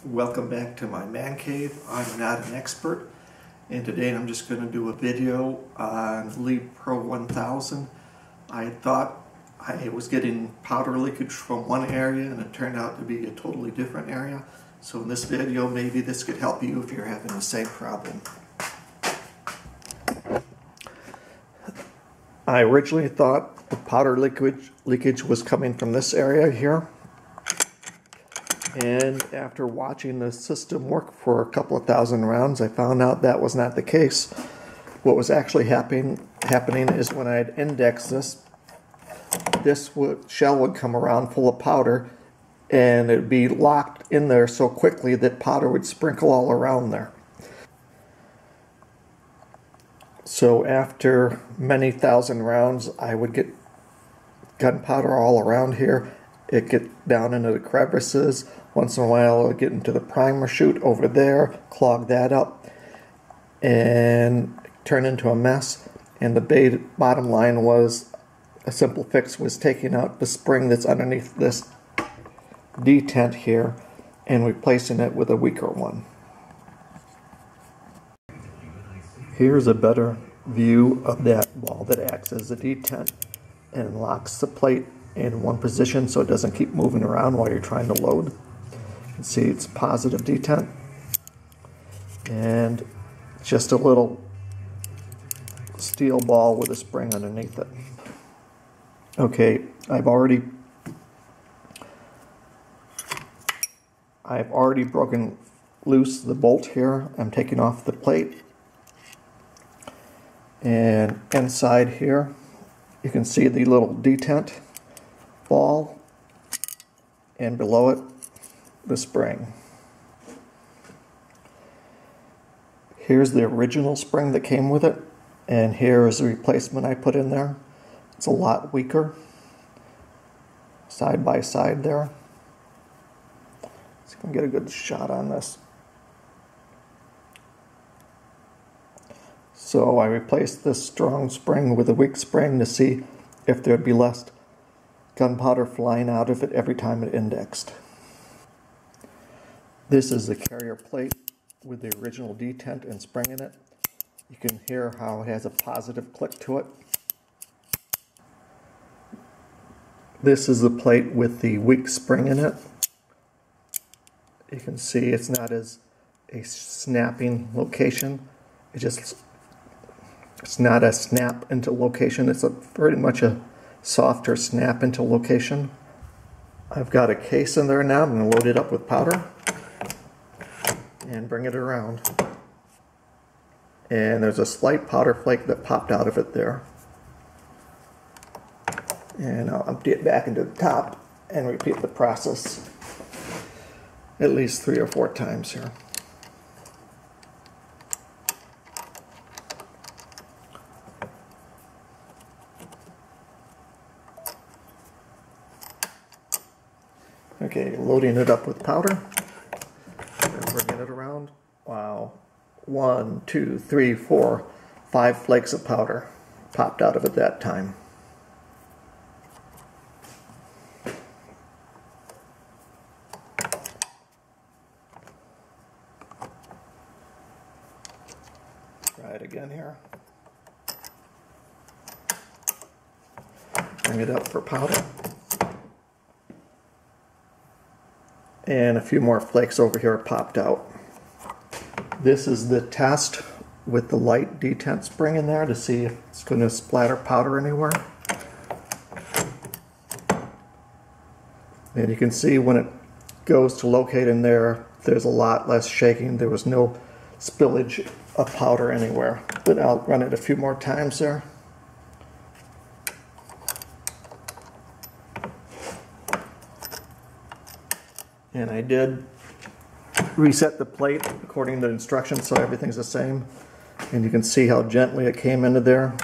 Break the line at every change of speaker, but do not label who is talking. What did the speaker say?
Welcome back to my man cave. I'm not an expert, and today I'm just going to do a video on LEAD Pro 1000. I thought I was getting powder leakage from one area and it turned out to be a totally different area. So in this video maybe this could help you if you're having the same problem. I originally thought the powder leakage was coming from this area here. And after watching the system work for a couple of thousand rounds, I found out that was not the case. What was actually happening is when I'd index this shell would come around full of powder, and it'd be locked in there so quickly that powder would sprinkle all around there. So after many thousand rounds, I would get gunpowder all around here. It'd get down into the crevices. Once in a while, it'll get into the primer chute over there, clog that up, and turn into a mess. And the bottom line was, a simple fix was taking out the spring that's underneath this detent here and replacing it with a weaker one. Here's a better view of that ball that acts as a detent and locks the plate in one position so it doesn't keep moving around while you're trying to load. You can see it's positive detent and just a little steel ball with a spring underneath it. Okay, I've already broken loose the bolt here. I'm taking off the plate, and inside here you can see the little detent ball, and below it the spring. Here's the original spring that came with it, and here is the replacement I put in there. It's a lot weaker, side by side there. So you can get a good shot on this. So I replaced this strong spring with a weak spring to see if there'd be less gunpowder flying out of it every time it indexed. This is the carrier plate with the original detent and spring in it. You can hear how it has a positive click to it. This is the plate with the weak spring in it. You can see it's not as a snapping location. It's not a snap into location. It's pretty much a softer snap into location. I've got a case in there now. I'm going to load it up with powder and bring it around. And there's a slight powder flake that popped out of it there. And I'll empty it back into the top and repeat the process at least 3 or 4 times here. Okay, loading it up with powder and bringing it around. Wow. 1, 2, 3, 4, 5 flakes of powder popped out of it that time. Try it again here. Bring it up for powder. And a few more flakes over here popped out. This is the test with the light detent spring in there to see if it's going to splatter powder anywhere. And you can see when it goes to locate in there, there's a lot less shaking. There was no spillage of powder anywhere. But I'll run it a few more times there. And I did reset the plate according to the instructions so everything's the same. And you can see how gently it came into there.